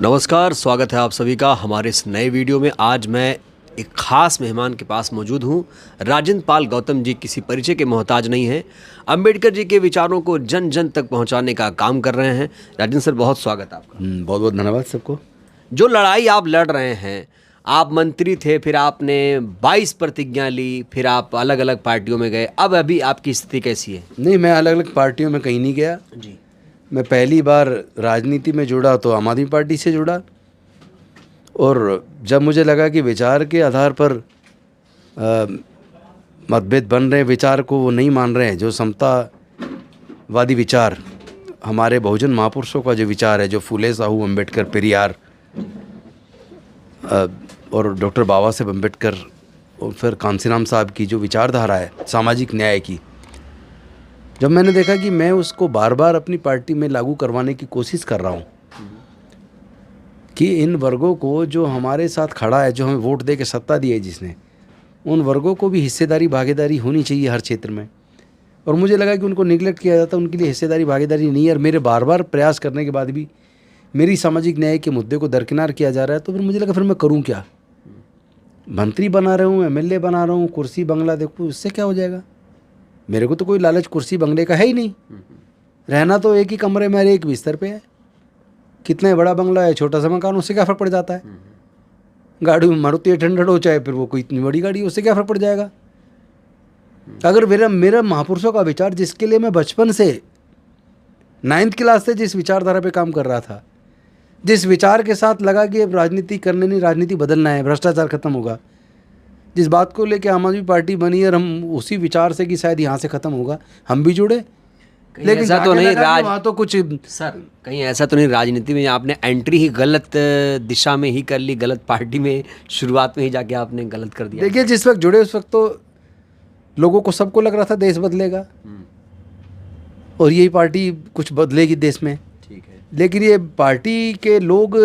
नमस्कार, स्वागत है आप सभी का हमारे इस नए वीडियो में। आज मैं एक ख़ास मेहमान के पास मौजूद हूँ। राजेंद्र पाल गौतम जी किसी परिचय के मोहताज नहीं हैं। अंबेडकर जी के विचारों को जन जन तक पहुँचाने का काम कर रहे हैं। राजेंद्र सर, बहुत स्वागत है आपका। बहुत बहुत धन्यवाद सबको। जो लड़ाई आप लड़ रहे हैं, आप मंत्री थे, फिर आपने 22 प्रतिज्ञा ली, फिर आप अलग अलग पार्टियों में गए, अब अभी आपकी स्थिति कैसी है? नहीं, मैं अलग अलग पार्टियों में कहीं नहीं गया जी। मैं पहली बार राजनीति में जुड़ा तो आम आदमी पार्टी से जुड़ा, और जब मुझे लगा कि विचार के आधार पर मतभेद बन रहे हैं, विचार को वो नहीं मान रहे हैं, जो समतावादी विचार हमारे बहुजन महापुरुषों का जो विचार है, जो फूले साहू अम्बेडकर पेरियार और डॉक्टर बाबा साहेब अम्बेडकर और फिर कांसीराम साहब की जो विचारधारा है सामाजिक न्याय की, जब मैंने देखा कि मैं उसको बार बार अपनी पार्टी में लागू करवाने की कोशिश कर रहा हूँ कि इन वर्गों को जो हमारे साथ खड़ा है, जो हमें वोट दे के सत्ता दी है जिसने, उन वर्गों को भी हिस्सेदारी भागीदारी होनी चाहिए हर क्षेत्र में। और मुझे लगा कि उनको निगलेक्ट किया जाता है, उनके लिए हिस्सेदारी भागीदारी नहीं है, और मेरे बार बार प्रयास करने के बाद भी मेरी सामाजिक न्याय के मुद्दे को दरकिनार किया जा रहा है। तो फिर मुझे लगा फिर मैं करूँ क्या? मंत्री बना रहा हूँ, MLA बना रहा हूँ, कुर्सी बंगला देखो, इससे क्या हो जाएगा? मेरे को तो कोई लालच कुर्सी बंगले का है ही नहीं। रहना तो एक ही कमरे में एक बिस्तर पे है। कितना बड़ा बंगला है, छोटा सा मकान, उससे क्या फ़र्क पड़ जाता है? गाड़ी में मारुति 800 हो, चाहे फिर वो कोई इतनी बड़ी गाड़ी, उससे क्या फ़र्क पड़ जाएगा? अगर मेरा महापुरुषों का विचार, जिसके लिए मैं बचपन से 9th क्लास से जिस विचारधारा पे काम कर रहा था, जिस विचार के साथ लगा कि अब राजनीति करने नहीं, राजनीति बदलना है, भ्रष्टाचार खत्म होगा, जिस बात को लेकर आम आदमी पार्टी बनी है, और हम उसी विचार से कि शायद यहाँ से ख़त्म होगा, हम भी जुड़े। लेकिन ऐसा तो नहीं वहाँ तो कुछ सर, कहीं ऐसा तो नहीं राजनीति में आपने एंट्री ही गलत दिशा में ही कर ली, गलत पार्टी में शुरुआत में ही जाके आपने गलत कर दिया? देखिए, जिस वक्त जुड़े उस वक्त तो लोगों को, सबको लग रहा था देश बदलेगा और यही पार्टी कुछ बदलेगी देश में। ठीक है। लेकिन ये पार्टी के लोग,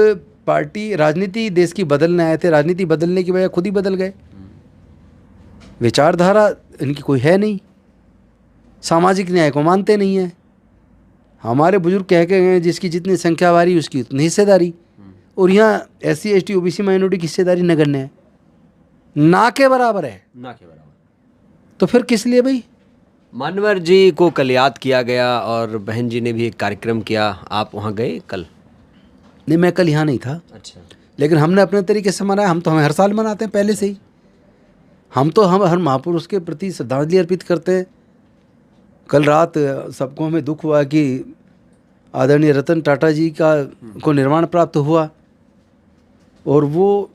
पार्टी राजनीति देश की बदलने आए थे, राजनीति बदलने की बजाय खुद ही बदल गए। विचारधारा इनकी कोई है नहीं, सामाजिक न्याय को मानते नहीं है। हमारे बुजुर्ग कह के गए, जिसकी जितनी संख्या बारी उसकी उतनी हिस्सेदारी, और यहाँ SC ST OBC माइनॉरिटी की हिस्सेदारी नगण्य है, ना के बराबर है। ना के बराबर। तो फिर किस लिए भाई? मानवर जी को कल याद किया गया और बहन जी ने भी एक कार्यक्रम किया, आप वहाँ गए कल? नहीं, मैं कल यहाँ नहीं था। अच्छा। लेकिन हमने अपने तरीके से मनाया। हम हर साल मनाते हैं पहले से ही। हम हर महापुरुष के प्रति श्रद्धांजलि अर्पित करते हैं। कल रात सबको हमें दुख हुआ कि आदरणीय रतन टाटा जी को निर्वाण प्राप्त हुआ, और वो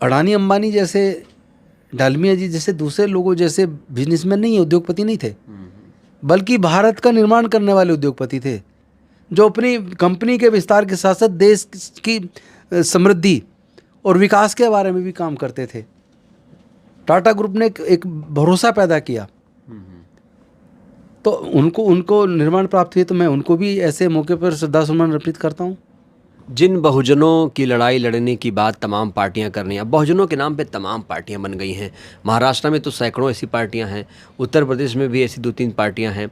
अडानी अंबानी जैसे, डालमिया जी जैसे दूसरे लोगों जैसे बिजनेसमैन नहीं है, उद्योगपति नहीं थे, बल्कि भारत का निर्माण करने वाले उद्योगपति थे, जो अपनी कंपनी के विस्तार के साथ साथ देश की समृद्धि और विकास के बारे में भी काम करते थे। टाटा ग्रुप ने एक भरोसा पैदा किया, तो उनको निर्माण प्राप्त हुई, तो मैं उनको भी ऐसे मौके पर श्रद्धा सुमन अर्पित करता हूँ। जिन बहुजनों की लड़ाई लड़ने की बात तमाम पार्टियां कर रही हैं, बहुजनों के नाम पे तमाम पार्टियां बन गई हैं। महाराष्ट्र में तो सैकड़ों ऐसी पार्टियां हैं, उत्तर प्रदेश में भी ऐसी 2-3 पार्टियां हैं।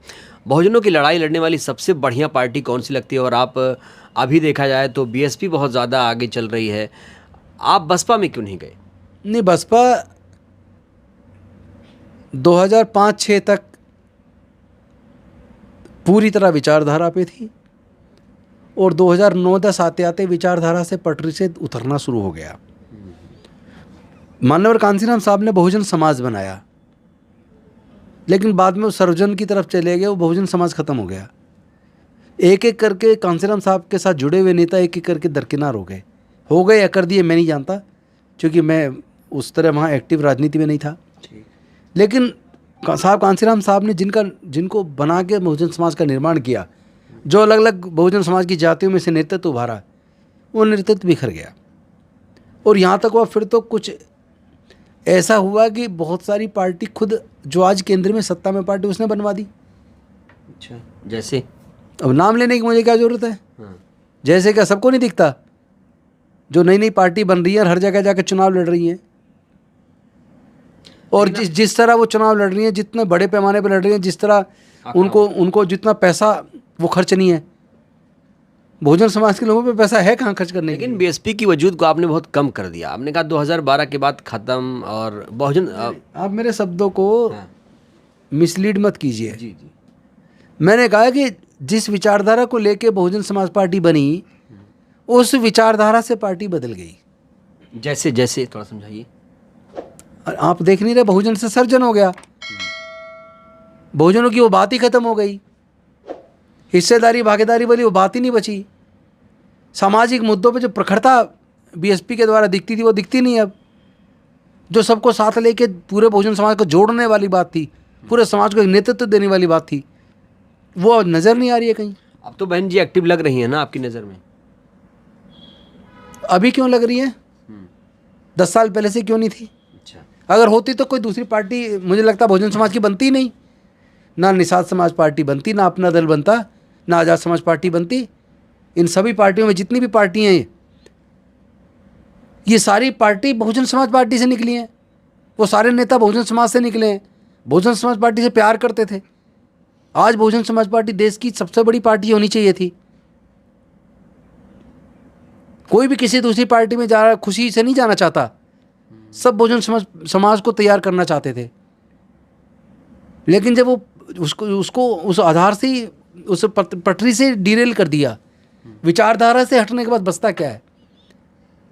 बहुजनों की लड़ाई लड़ने वाली सबसे बढ़िया पार्टी कौन सी लगती है? और आप अभी देखा जाए तो BSP बहुत ज़्यादा आगे चल रही है, आप बसपा में क्यों नहीं गए? नहीं, बसपा 2005-6 तक पूरी तरह विचारधारा पे थी, और 2009-10 आते आते विचारधारा से पटरी से उतरना शुरू हो गया। मानवर कांसीराम साहब ने बहुजन समाज बनाया, लेकिन बाद में वो सर्वजन की तरफ चले गए, वो बहुजन समाज खत्म हो गया। एक एक करके कांसीराम साहब के साथ जुड़े हुए नेता एक एक करके दरकिनार हो गए या कर दिए, मैं नहीं जानता, क्योंकि मैं उस तरह वहाँ एक्टिव राजनीति में नहीं था। लेकिन कांसीराम साहब ने जिनको बना के बहुजन समाज का निर्माण किया, जो अलग अलग बहुजन समाज की जातियों में से नेतृत्व उभारा, वो नेतृत्व बिखर गया। और यहाँ तक हुआ, फिर तो कुछ ऐसा हुआ कि बहुत सारी पार्टी, खुद जो आज केंद्र में सत्ता में पार्टी, उसने बनवा दी। अच्छा, जैसे? अब नाम लेने की मुझे क्या ज़रूरत है? हाँ। जैसे क्या सबको नहीं दिखता? जो नई नई पार्टी बन रही है, हर जगह जाकर चुनाव लड़ रही हैं, और जिस तरह वो चुनाव लड़ रही हैं, जितने बड़े पैमाने पर लड़ रही हैं, जिस तरह उनको जितना पैसा वो खर्च नहीं है, बहुजन समाज के लोगों पे पैसा है कहाँ खर्च करने के लेकिन लिए? बीएसपी की वजूद को आपने बहुत कम कर दिया। आपने कहा 2012 के बाद खत्म और बहुजन आप मेरे शब्दों को हाँ। मिसलीड मत कीजिए। जी जी। मैंने कहा कि जिस विचारधारा को लेके बहुजन समाज पार्टी बनी, उस विचारधारा से पार्टी बदल गई। जैसे जैसे थोड़ा समझाइए। और आप देख नहीं रहे, बहुजन से सर्जन हो गया, बहुजनों की वो बात ही खत्म हो गई, हिस्सेदारी भागीदारी वाली वो बात ही नहीं बची। सामाजिक मुद्दों पे जो प्रखरता बीएसपी के द्वारा दिखती थी वो दिखती नहीं अब। जो सबको साथ लेके पूरे बहुजन समाज को जोड़ने वाली बात थी, पूरे समाज को एक नेतृत्व देने वाली बात थी, वो नज़र नहीं आ रही है कहीं। अब तो बहन जी एक्टिव लग रही है ना आपकी नज़र में? अभी क्यों लग रही है? 10 साल पहले से क्यों नहीं थी? अच्छा। अगर होती तो कोई दूसरी पार्टी मुझे लगता बहुजन समाज की बनती ही नहीं। ना निषाद समाज पार्टी बनती, ना अपना दल बनता, ना आज़ाद समाज पार्टी बनती। इन सभी पार्टियों में जितनी भी पार्टियां हैं, ये सारी पार्टी बहुजन समाज पार्टी से निकली हैं। वो सारे नेता बहुजन समाज से निकले हैं, बहुजन समाज पार्टी से प्यार करते थे। आज बहुजन समाज पार्टी देश की सबसे बड़ी पार्टी होनी चाहिए थी। कोई भी किसी दूसरी पार्टी में जा रहा खुशी से नहीं जाना चाहता, सब बहुजन समाज को तैयार करना चाहते थे। लेकिन जब वो उसको उस आधार से ही, उस पटरी से डिरेल कर दिया, विचारधारा से हटने के बाद बचता क्या है?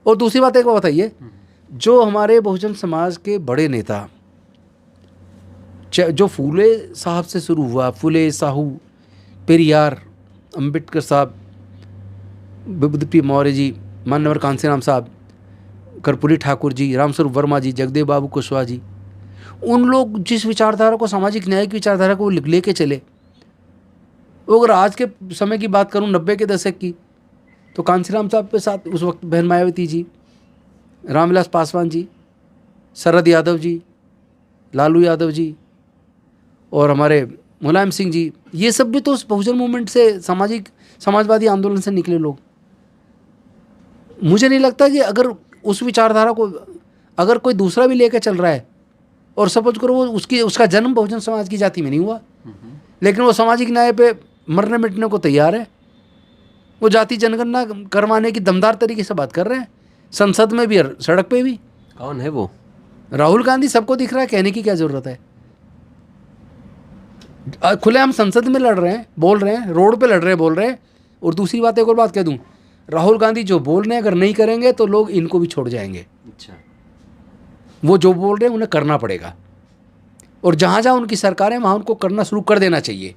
और दूसरी बात एक बात बताइए, जो हमारे बहुजन समाज के बड़े नेता, जो फूले साहब से शुरू हुआ, फूले, साहू, पेरियार, अंबेडकर साहब, बुद्ध पी मौर्य जी, मान्यवर कांसीराम साहब, कर्पूरी ठाकुर जी, रामस्वरूप वर्मा जी, जगदेव बाबू कुशवाहा जी, उन लोग जिस विचारधारा को, सामाजिक न्याय की विचारधारा को लेके चले, वो अगर आज के समय की बात करूं 90 के दशक की, तो कांसीराम साहब के साथ उस वक्त बहन मायावती जी, रामविलास पासवान जी, शरद यादव जी, लालू यादव जी और हमारे मुलायम सिंह जी, ये सब भी तो उस बहुजन मूवमेंट से, समाजवादी आंदोलन से निकले लोग। मुझे नहीं लगता कि अगर उस विचारधारा को अगर कोई दूसरा भी लेकर चल रहा है, और सपोज करो वो उसका जन्म बहुजन समाज की जाति में नहीं हुआ, लेकिन वो सामाजिक न्याय पे मरने मिटने को तैयार है, वो जाति जनगणना करवाने की दमदार तरीके से बात कर रहे हैं, संसद में भी और सड़क पे भी। कौन है वो? राहुल गांधी, सबको दिख रहा है, कहने की क्या जरूरत है? खुलेआम संसद में लड़ रहे हैं, बोल रहे हैं, रोड पे लड़ रहे हैं, बोल रहे हैं। और दूसरी बात, एक और बात कह दूं, राहुल गांधी जो बोल रहे हैं अगर नहीं करेंगे तो लोग इनको भी छोड़ जाएंगे। अच्छा। वो जो बोल रहे हैं उन्हें करना पड़ेगा, और जहाँ जहाँ उनकी सरकार है वहाँ उनको करना शुरू कर देना चाहिए,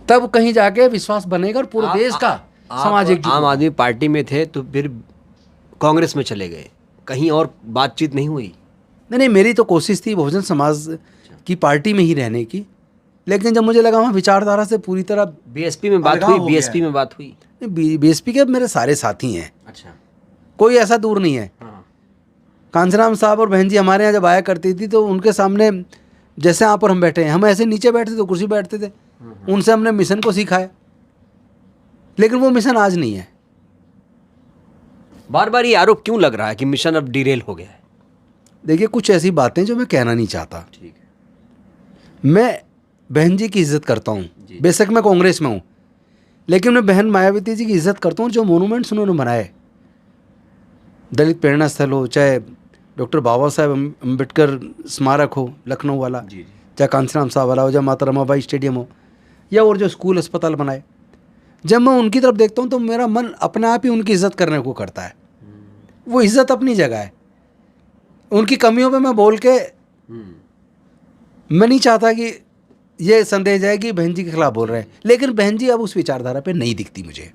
तब कहीं जाके विश्वास बनेगा और पूरे देश का समाज एकजुट। आम आदमी पार्टी में थे तो फिर कांग्रेस में चले गए, कहीं और बातचीत नहीं हुई? नहीं, मेरी तो कोशिश थी बहुजन समाज की पार्टी में ही रहने की, लेकिन जब मुझे लगा वहाँ विचारधारा से पूरी तरह बीएसपी में बात हुई? बीएसपी में बात हुई? बीएसपी के मेरे सारे साथी हैं। अच्छा। कोई ऐसा दूर नहीं है। हाँ। कांसीराम साहब और बहन जी हमारे यहाँ जब आया करती थी तो उनके सामने, जैसे यहाँ पर हम बैठे हैं, हम ऐसे नीचे बैठते थे, कुर्सी बैठते थे, उनसे हमने मिशन को सिखाया, लेकिन वो मिशन आज नहीं है। बार बार ये आरोप क्यों लग रहा है कि मिशन अब डिरेल हो गया है? देखिए, कुछ ऐसी बातें जो मैं कहना नहीं चाहता। ठीक है। मैं बहन जी की इज्जत करता हूँ, बेशक मैं कांग्रेस में हूँ, लेकिन मैं बहन मायावती जी की इज्जत करता हूँ। जो मोनूमेंट्स उन्होंने बनाए, दलित प्रेरणा स्थल हो, चाहे डॉक्टर बाबा साहेब अम्बेडकर स्मारक हो लखनऊ वाला, चाहे कांसीराम साहब वाला हो, चाहे माता रमाबाई स्टेडियम हो, या और जो स्कूल अस्पताल बनाए, जब मैं उनकी तरफ देखता हूँ तो मेरा मन अपने आप ही उनकी इज्जत करने को करता है। वो इज्जत अपनी जगह है, उनकी कमियों पे मैं बोल के मैं नहीं चाहता कि ये संदेह जाए कि बहन जी के खिलाफ बोल रहे हैं, लेकिन बहन जी अब उस विचारधारा पे नहीं दिखती मुझे।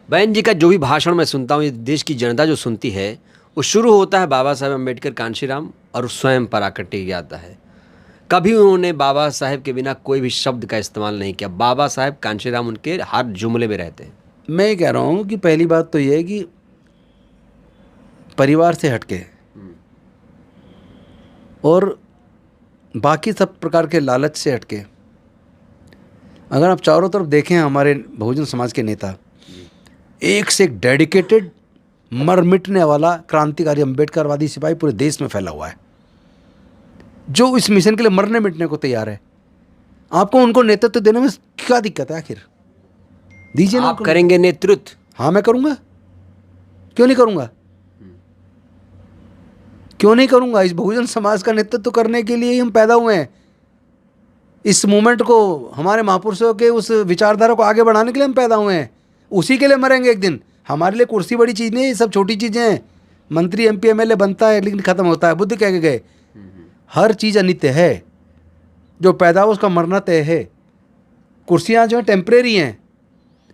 बहन जी का जो भी भाषण मैं सुनता हूँ, ये देश की जनता जो सुनती है, वो शुरू होता है बाबा साहेब अम्बेडकर, कांशीराम और स्वयं पर आकर टिक जाता है। कभी उन्होंने बाबा साहेब के बिना कोई भी शब्द का इस्तेमाल नहीं किया। बाबा साहेब, कांशीराम उनके हर जुमले में रहते हैं। मैं ये कह रहा हूँ कि पहली बात तो ये है कि परिवार से हटके और बाकी सब प्रकार के लालच से हटके, अगर आप चारों तरफ देखें, हमारे बहुजन समाज के नेता एक से एक डेडिकेटेड, मर मिटने वाला क्रांतिकारी अम्बेडकरवादी सिपाही पूरे देश में फैला हुआ है, जो इस मिशन के लिए मरने मिटने को तैयार है। आपको उनको नेतृत्व देने में क्या दिक्कत है? आखिर दीजिए ना आप उनको। करेंगे नेतृत्व? हाँ मैं करूँगा, क्यों नहीं करूँगा, क्यों नहीं करूँगा। इस बहुजन समाज का नेतृत्व करने के लिए ही हम पैदा हुए हैं। इस मूवमेंट को, हमारे महापुरुषों के उस विचारधारा को आगे बढ़ाने के लिए हम पैदा हुए हैं। उसी के लिए मरेंगे एक दिन। हमारे लिए कुर्सी बड़ी चीज़ नहीं है, ये सब छोटी चीज़ें हैं। मंत्री एमपी एमएलए बनता है लेकिन ख़त्म होता है। बुद्ध कह के गए हर चीज़ अनित्य है, जो पैदा हो उसका मरना तय है। कुर्सियाँ जो हैं टेम्परेरी हैं।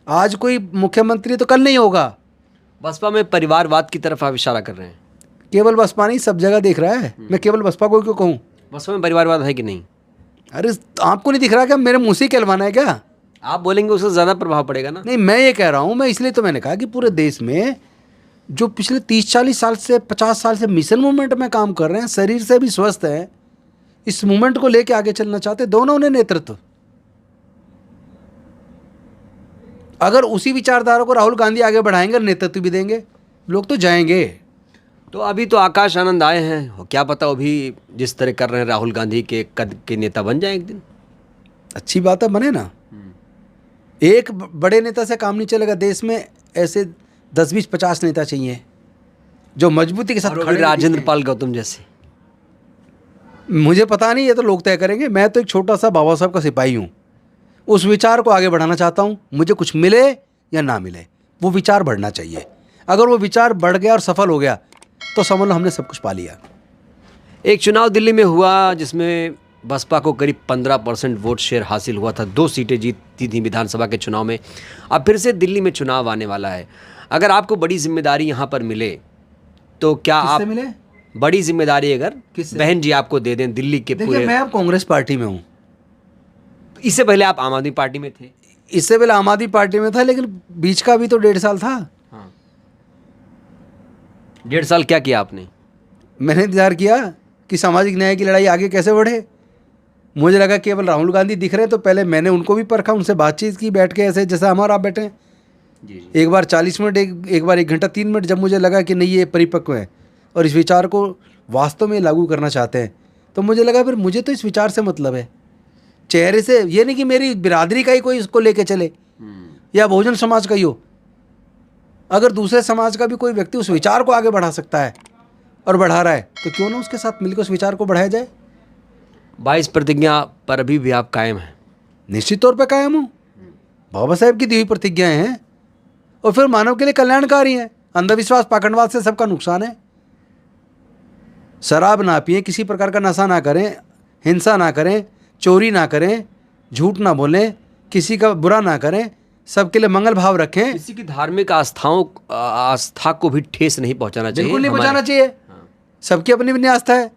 आज कोई मुख्यमंत्री तो कल नहीं होगा। बसपा में परिवारवाद की तरफ आप इशारा कर रहे हैं? केवल बसपा नहीं, सब जगह देख रहा है। मैं केवल बसपा को क्यों कहूँ? बसपा में परिवारवाद है कि नहीं? अरे आपको नहीं दिख रहा क्या? मेरे मुँह से कहलवाना है क्या? आप बोलेंगे उससे ज़्यादा प्रभाव पड़ेगा ना। नहीं, मैं ये कह रहा हूँ, मैं इसलिए तो मैंने कहा कि पूरे देश में जो पिछले 30-40 साल से 50 साल से मिशन मूवमेंट में काम कर रहे हैं, शरीर से भी स्वस्थ हैं, इस मूवमेंट को लेके आगे चलना चाहते, दोनों ने नेतृत्व। अगर उसी विचारधारा को राहुल गांधी आगे बढ़ाएंगे, नेतृत्व भी देंगे, लोग तो जाएंगे। तो अभी तो आकाश आनंद आए हैं, क्या पता अभी जिस तरह कर रहे हैं राहुल गांधी के कद के नेता बन जाए एक दिन। अच्छी बात है, बने ना। एक बड़े नेता से काम नहीं चलेगा। देश में ऐसे 10-20-50 नेता चाहिए जो मजबूती के साथ और खड़े राजेंद्र दिखें। पाल गौतम जैसे। मुझे पता नहीं, ये तो लोग तय करेंगे। मैं तो एक छोटा सा बाबा साहब का सिपाही हूँ। उस विचार को आगे बढ़ाना चाहता हूँ। मुझे कुछ मिले या ना मिले, वो विचार बढ़ना चाहिए। अगर वो विचार बढ़ गया और सफल हो गया तो समझ लो हमने सब कुछ पा लिया। एक चुनाव दिल्ली में हुआ जिसमें बसपा को करीब 15% वोट शेयर हासिल हुआ था। 2 सीटें जीती थी विधानसभा के चुनाव में। अब फिर से दिल्ली में चुनाव आने वाला है। अगर आपको बड़ी जिम्मेदारी यहाँ पर मिले तो क्या आप किससे मिले? बड़ी जिम्मेदारी अगर किससे? बहन जी आपको दे दें दिल्ली के देखिए, पूरे। मैं अब कांग्रेस पार्टी में हूँ। इससे पहले आप आम आदमी पार्टी में थे। इससे पहले आम आदमी पार्टी में था, लेकिन बीच का भी तो 1.5 साल था। हाँ, 1.5 साल क्या किया आपने? मैंने इंतजार किया कि सामाजिक न्याय की लड़ाई आगे कैसे बढ़े। मुझे लगा केवल राहुल गांधी दिख रहे हैं, तो पहले मैंने उनको भी परखा, उनसे बातचीत की बैठ के, ऐसे जैसा हमारा आप बैठे हैं। जी एक बार 40 मिनट, एक बार 1 घंटा 3 मिनट। जब मुझे लगा कि नहीं, ये परिपक्व है और इस विचार को वास्तव में लागू करना चाहते हैं, तो मुझे लगा फिर मुझे तो इस विचार से मतलब है। चेहरे से ये नहीं कि मेरी बिरादरी का ही कोई इसको लेके चले या बहुजन समाज का ही हो। अगर दूसरे समाज का भी कोई व्यक्ति उस विचार को आगे बढ़ा सकता है और बढ़ा रहा है, तो क्यों ना उसके साथ मिलकर उस विचार को बढ़ाया जाए। 22 प्रतिज्ञा पर अभी भी आप कायम हैं? निश्चित तौर पर कायम हूँ। बाबा साहेब की दी हुई प्रतिज्ञाएं हैं और फिर मानव के लिए कल्याणकारी हैं। अंधविश्वास पाखंडवाद से सबका नुकसान है। शराब ना पिए, किसी प्रकार का नशा ना करें, हिंसा ना करें, चोरी ना करें, झूठ ना बोलें, किसी का बुरा ना करें, सबके लिए मंगल भाव रखें। किसी की धार्मिक आस्था को भी ठेस नहीं पहुंचाना चाहिए। बिल्कुल नहीं पहुंचाना चाहिए। सबकी अपनी अपनी आस्था है।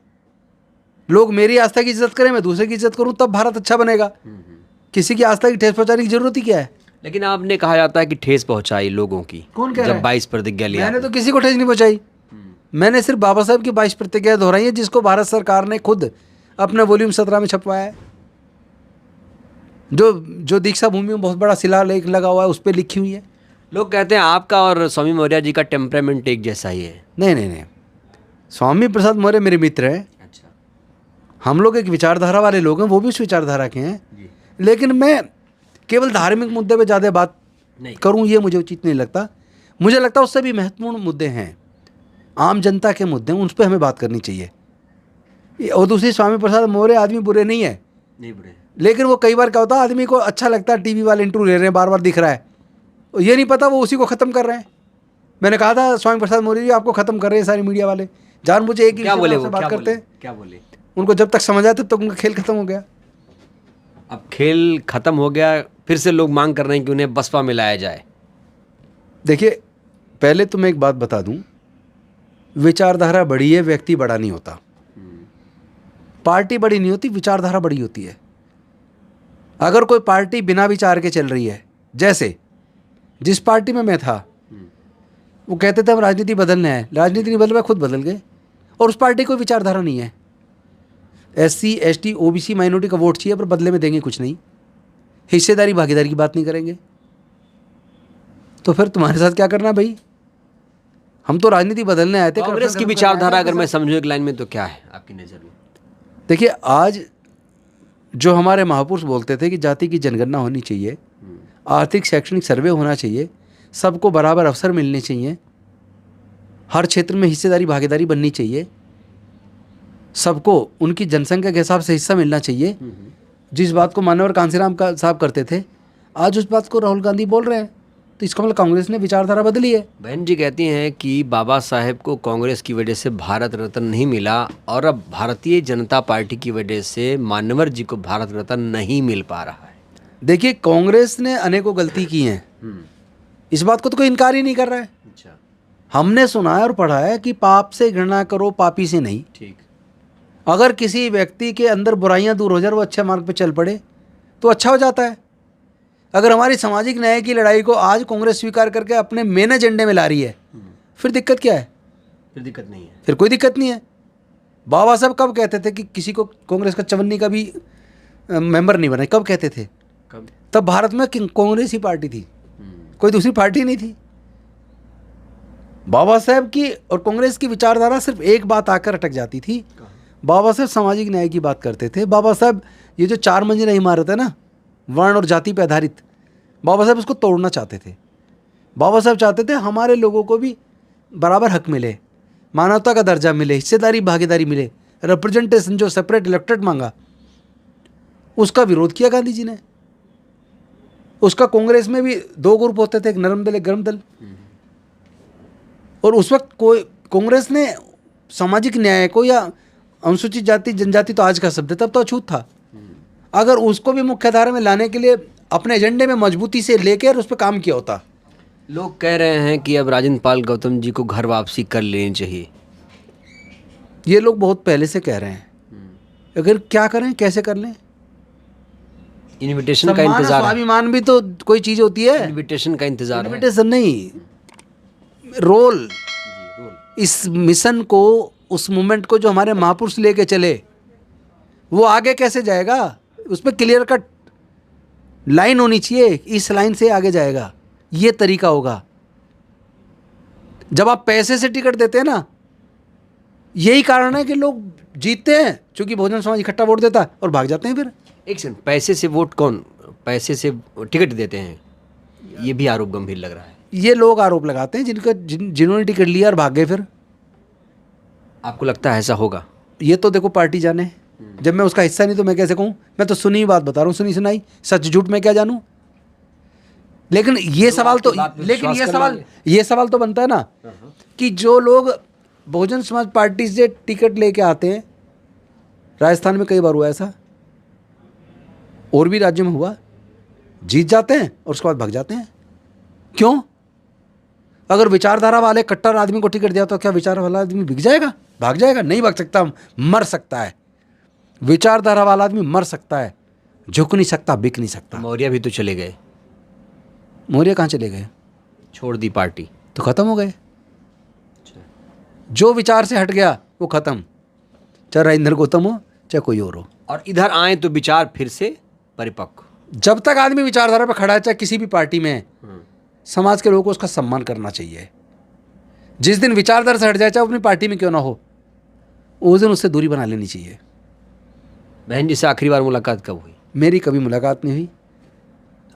लोग मेरी आस्था की इज्जत करें, मैं दूसरे की इज्जत करूं, तब भारत अच्छा बनेगा। किसी की आस्था की ठेस पहुंचाने की जरूरत ही क्या है? लेकिन आपने कहा जाता है कि ठेस पहुंचाई लोगों की। कौन कह रहा जब है? 22 प्रतिज्ञा लिया मैंने तो किसी को ठेस नहीं पहुंचाई। मैंने सिर्फ बाबा साहब की 22 प्रतिज्ञा दोहराई है, जिसको भारत सरकार ने खुद अपने वॉल्यूम 17 में छपवाया है। जो दीक्षा भूमि में बहुत बड़ा शिलालेख लगा हुआ है, उस पर लिखी हुई है। लोग कहते हैं आपका और स्वामी मौर्य जी का टेम्परामेंट एक जैसा ही है। नहीं नहीं नहीं, स्वामी प्रसाद मौर्य मेरे मित्र हैं। अच्छा। हम लोग एक विचारधारा वाले लोग हैं, वो भी उस विचारधारा के हैं। लेकिन मैं केवल धार्मिक मुद्दे पे ज़्यादा बात नहीं करूं, ये मुझे उचित नहीं लगता। मुझे लगता है उससे भी महत्वपूर्ण मुद्दे हैं, आम जनता के मुद्दे हैं, उन पर हमें बात करनी चाहिए। और दूसरी, स्वामी प्रसाद मौर्य आदमी बुरे नहीं है, नहीं बुरे। लेकिन वो कई बार क्या होता है, आदमी को अच्छा लगता है, टीवी वाले इंटरव्यू ले रहे हैं, बार बार दिख रहा है, और ये नहीं पता वो उसी को ख़त्म कर रहे हैं। मैंने कहा था स्वामी प्रसाद मौर्य जी आपको ख़त्म कर रहे हैं सारी मीडिया वाले, जानबूझ एक ही क्या बोले विषय वो? पे बात क्या करते बोले? हैं। क्या बोले? उनको जब तक समझ आया तब तक उनका खेल खत्म हो गया। अब खेल खत्म हो गया, फिर से लोग मांग कर रहे हैं कि उन्हें बसपा में लाया जाए। देखिए, पहले तो मैं एक बात बता दूं, विचारधारा बड़ी है, व्यक्ति बड़ा नहीं होता। पार्टी बड़ी नहीं होती, विचारधारा बड़ी होती है। अगर कोई पार्टी बिना विचार के चल रही है, जैसे जिस पार्टी में मैं था, वो कहते थे हम राजनीति बदलने हैं, राजनीति नहीं बदल रहा, खुद बदल गए, और उस पार्टी की कोई विचारधारा नहीं है। SC ST OBC माइनॉरिटी का वोट चाहिए, पर बदले में देंगे कुछ नहीं, हिस्सेदारी भागीदारी की बात नहीं करेंगे। तो फिर तुम्हारे साथ क्या करना भाई? हम तो राजनीति बदलने आए थे। कांग्रेस की विचारधारा अगर मैं समझूं एक लाइन में, तो क्या है आपकी नज़र में? देखिए, आज जो हमारे महापुरुष बोलते थे कि जाति की जनगणना होनी चाहिए, आर्थिक शैक्षणिक सर्वे होना चाहिए, सबको बराबर अवसर मिलने चाहिए, हर क्षेत्र में हिस्सेदारी भागीदारी बननी चाहिए, सबको उनकी जनसंख्या के हिसाब से हिस्सा मिलना चाहिए। जिस बात को मानवर कांसीराम का साहब करते थे, आज उस बात को राहुल गांधी बोल रहे हैं, तो इसका मतलब कांग्रेस ने विचारधारा बदली है। बहन जी कहती हैं कि बाबा साहेब को कांग्रेस की वजह से भारत रत्न नहीं मिला और अब भारतीय जनता पार्टी की वजह से मान्यवर जी को भारत रत्न नहीं मिल पा रहा है। देखिए, कांग्रेस ने अनेकों गलती की हैं, इस बात को तो कोई इनकार ही नहीं कर रहा है। अच्छा, हमने सुना है और पढ़ा है कि पाप से घृणा करो, पापी से नहीं। ठीक। अगर किसी व्यक्ति के अंदर बुराइयां दूर हो जाए, वो अच्छे मार्ग पे चल पड़े, तो अच्छा हो जाता है। अगर हमारी सामाजिक न्याय की लड़ाई को आज कांग्रेस स्वीकार करके अपने मेन एजेंडे में ला रही है, फिर दिक्कत क्या है? फिर दिक्कत नहीं है। फिर कोई दिक्कत नहीं है। बाबा साहब कब कहते थे कि किसी को कांग्रेस का चवन्नी का भी मेंबर नहीं बनाए? कब कहते थे? कब? तब भारत में कांग्रेस ही पार्टी थी, कोई दूसरी पार्टी नहीं थी। बाबा साहब की और कांग्रेस की विचारधारा सिर्फ एक बात आकर अटक जाती थी। बाबा साहब सामाजिक न्याय की बात करते थे। बाबा साहब ये जो 4 मंजिला इमारत है ना, वर्ण और जाति पर आधारित, बाबा साहब उसको तोड़ना चाहते थे। बाबा साहब चाहते थे हमारे लोगों को भी बराबर हक मिले, मानवता का दर्जा मिले, हिस्सेदारी भागीदारी मिले, रिप्रेजेंटेशन जो सेपरेट इलेक्टेड मांगा, उसका विरोध किया गांधी जी ने। उसका कांग्रेस में भी 2 ग्रुप होते थे, एक नरम दल एक गर्म दल। और उस वक्त कोई कांग्रेस ने सामाजिक न्याय को या अनुसूचित जाति जनजाति तो आज का शब्द है, तब तो अछूत था। अगर उसको भी मुख्य धारा में लाने के लिए अपने एजेंडे में मजबूती से लेकर उस पर काम किया होता। लोग कह रहे हैं कि अब राजेंद्र पाल गौतम जी को घर वापसी कर लेनी चाहिए। ये लोग बहुत पहले से कह रहे हैं, अगर क्या करें, कैसे कर लें? इनविटेशन का इंतजार है। स्वाभिमान भी तो कोई चीज होती है। इनविटेशन का इंतजार है। इनविटेशन नहीं, रोल। इस मिशन को, उस मूवमेंट को जो हमारे महापुरुष लेके चले, वो आगे कैसे जाएगा? उस पर क्लियर कट लाइन होनी चाहिए, इस लाइन से आगे जाएगा, ये तरीका होगा। जब आप पैसे से टिकट देते हैं ना, यही कारण है कि लोग जीतते हैं, क्योंकि बहुजन समाज इकट्ठा वोट देता है और भाग जाते हैं। फिर एक सेकंड, पैसे से वोट कौन, पैसे से टिकट देते हैं? ये भी आरोप गंभीर लग रहा है। ये लोग आरोप लगाते हैं जिन्होंने टिकट लिया और भाग गए। फिर आपको लगता है ऐसा होगा? ये तो देखो पार्टी जाने, जब मैं उसका हिस्सा नहीं तो मैं कैसे कहूँ? मैं तो सुनी बात बता रहा हूँ, सुनी सुनाई, सच झूठ मैं क्या जानूँ? लेकिन ये सवाल तो, लेकिन ये सवाल तो बनता है ना कि जो लोग बहुजन समाज पार्टी से टिकट लेके आते हैं, राजस्थान में कई बार हुआ ऐसा, और भी राज्यों में हुआ, जीत जाते हैं और उसके बाद भाग जाते हैं। क्यों? अगर विचारधारा वाले कट्टर आदमी को टिकट दिया तो क्या विचार वाला आदमी बिक जाएगा? भाग जाएगा? नहीं भाग सकता, मर सकता है। विचारधारा वाला आदमी मर सकता है, झुक नहीं सकता, बिक नहीं सकता। मौर्य भी तो चले गए। मौर्य कहाँ चले गए? छोड़ दी पार्टी तो खत्म हो गए। जो विचार से हट गया वो खत्म, चाहे राजेंद्र गौतम हो चाहे कोई और हो। और इधर आए तो विचार फिर से परिपक्व। जब तक आदमी विचारधारा पर खड़ा है, चाहे किसी भी पार्टी में, समाज के लोगों को उसका सम्मान करना चाहिए। जिस दिन विचारधारा से हट जाए, चाहे अपनी पार्टी में क्यों ना हो, उस दिन उससे दूरी बना लेनी चाहिए। बहन जी से आखिरी बार मुलाकात कब हुई? मेरी कभी मुलाकात नहीं हुई।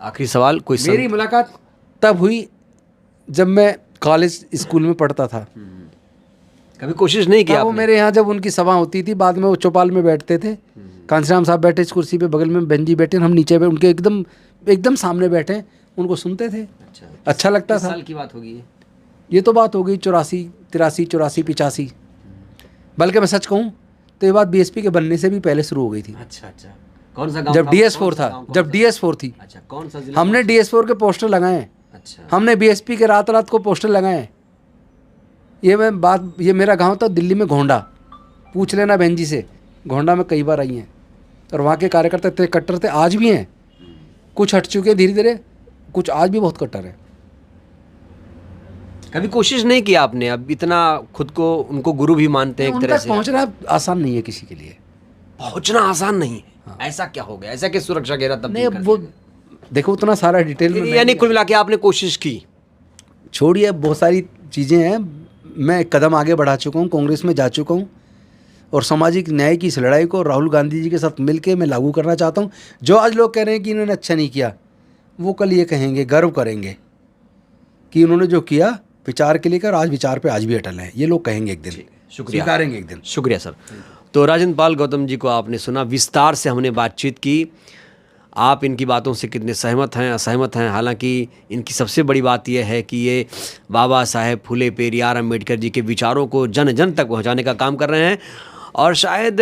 आखिरी सवाल, कोई मेरी मुलाकात तब हुई जब मैं कॉलेज स्कूल में पढ़ता था। कभी कोशिश नहीं किया? वो मेरे यहाँ जब उनकी सभा होती थी, बाद में वो चौपाल में बैठते थे, कांसीराम साहब बैठे इस कुर्सी पे, बगल में बहन जी बैठे, हम नीचे उनके एकदम सामने बैठे, उनको सुनते थे। अच्छा लगता था। साल की बात होगी ये तो बात हो गई 84, 83, 84, 85। बल्कि मैं सच कहूँ तो ये बात बीएसपी के बनने से भी पहले शुरू हो गई थी। अच्छा। कौन सा गाँव? जब DS4 था, जब DS4 थी। अच्छा, कौन सा जिला? हमने DS4 के पोस्टर लगाए। अच्छा। हमने बीएसपी के रात रात को पोस्टर लगाए। ये मेरा गांव था दिल्ली में, घोंडा। पूछ लेना बहन जी से, घोंडा में कई बार आई हैं, और वहाँ के कार्यकर्ता इतने कट्टर थे, आज भी हैं। कुछ हट चुके धीरे धीरे, कुछ आज भी बहुत कट्टर है। कभी कोशिश नहीं किया आपने? अब इतना खुद को उनको गुरु भी मानते हैं एक तरह से। पहुँचना आसान नहीं है किसी के लिए। पहुँचना आसान नहीं है? हाँ। ऐसा क्या हो गया? ऐसा कि सुरक्षा घेरा तब नहीं, अब वो देखो उतना सारा डिटेल में, यानी कुल मिला के आपने कोशिश की? छोड़िए, बहुत सारी चीज़ें हैं। मैं कदम आगे बढ़ा चुका हूँ, कांग्रेस में जा चुका हूँ, और सामाजिक न्याय की इस लड़ाई को राहुल गांधी जी के साथ मिलके मैं लागू करना चाहता हूँ। जो आज लोग कह रहे हैं कि इन्होंने अच्छा नहीं किया, वो कल ये कहेंगे, गर्व करेंगे कि उन्होंने जो किया विचार के लेकर, आज विचार पे आज भी अटल हैं, ये लोग कहेंगे एक दिन, शुक्रिया। स्वीकारेंगे एक दिन। शुक्रिया सर। तो राजेंद्र पाल गौतम जी को आपने सुना, विस्तार से हमने बातचीत की। आप इनकी बातों से कितने सहमत हैं, असहमत हैं। हालांकि इनकी सबसे बड़ी बात यह है कि ये बाबा साहेब फुले पेरियार अम्बेडकर जी के विचारों को जन जन तक पहुंचाने का काम कर रहे हैं, और शायद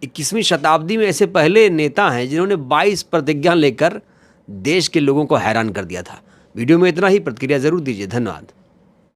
21वीं शताब्दी में ऐसे पहले नेता हैं जिन्होंने 22 प्रतिज्ञा लेकर देश के लोगों को हैरान कर दिया था। वीडियो में इतना ही। प्रतिक्रिया ज़रूर दीजिए। धन्यवाद।